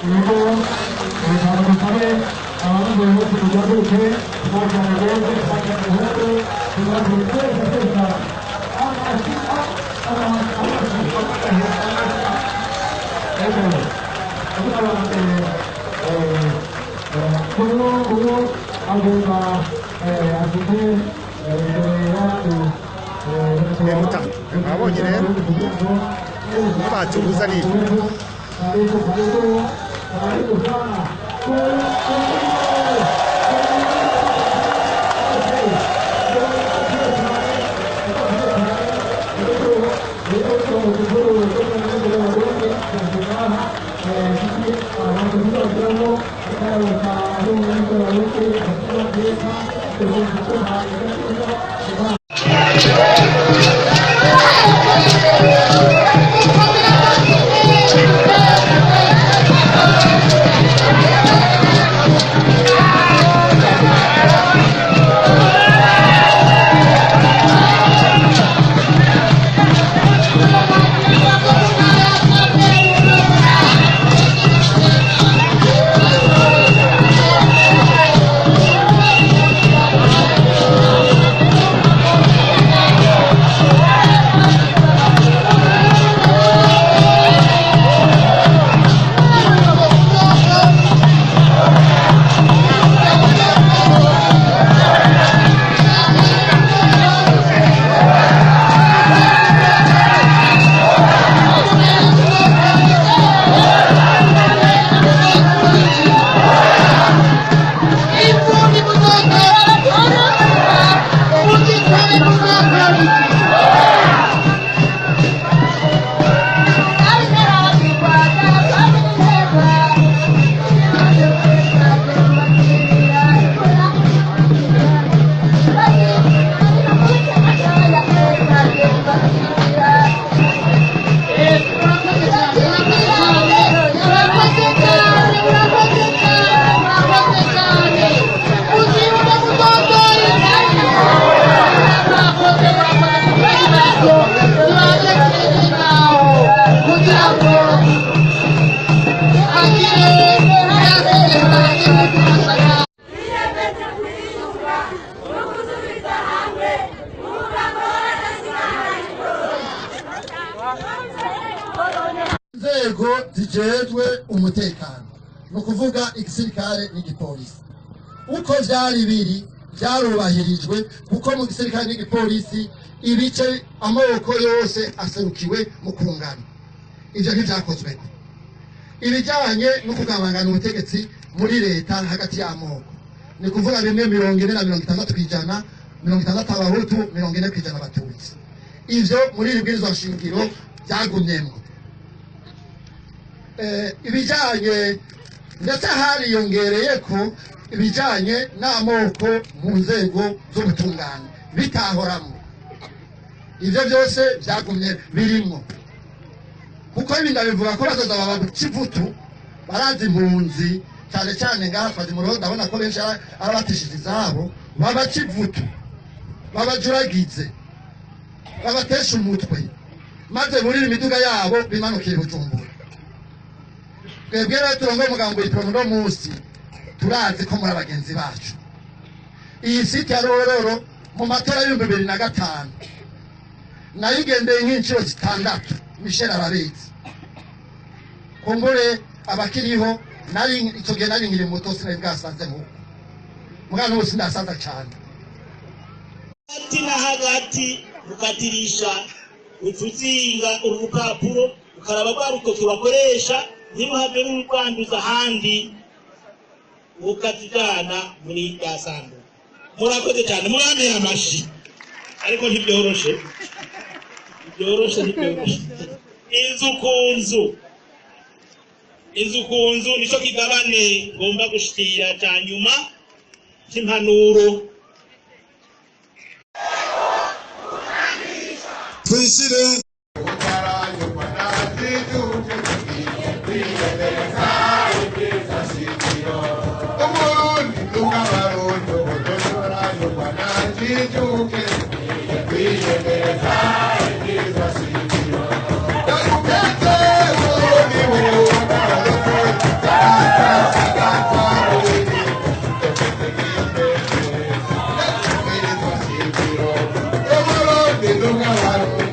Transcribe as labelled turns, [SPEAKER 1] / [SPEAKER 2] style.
[SPEAKER 1] 그리고 자동차에 아무도 부족하고 제 보상에 사장님을 그것을 떼어서
[SPEAKER 2] inzego zijejwe umutekano no kuvuga igisirikare n'igipolisi uko vyari biri vyarubahirijwe kuko mu gisirikare n'igipolisi ibice amoko yose aserukiwe mu kungana ivyo ntivyakozweko ibijanye no kugabangana ubutegetsi muri leta hagati y'amoko ni kuvuga bimwe 40 na 60% 60 abahutu 40% abatutsi ivyo muri ibwirizwa shingiro byagumyemo ibijanye ndetse hariyongereye ko ibijanye n'amoko mu nzego z'ubutungane bitahoramo ivyo byose byagumye birimo kuko ibi ndabivuga ko bazoza baba kivutu barazi impunzi cyane cyane ngafatwa mu roho ndabona ko benshi arabatishije izabo baba kivutu babajuragize babatesha umutwe maze muri imiduga yabo bimanukiye Bujumbura twebwe rero turongo umugambo w'ipromo no munsi turazi ko muri abagenzi bacu iyi site ya Rororo mu matora y'2005 nayo igendeye nk'inshuro zitandatu Michel arabizi kumbure abakiriho nari icyo gihe nari nkiri muto sinari bwasanze mu mwana wose ndasaza cyane
[SPEAKER 3] ati na hagati ukatirisha utuzinga urupapuro ukaraba rwa rutoki bakoresha ntimuhave n'urwanduza ahandi ukazijana muri ya sandu murakoze cyane muramera amashi ariko ntibyoroshe inzu ku nzu nico kigabane ngomba gushikira cya nyuma cy'impanuro
[SPEAKER 2] twishire
[SPEAKER 4] Thank you.
[SPEAKER 1] Look out,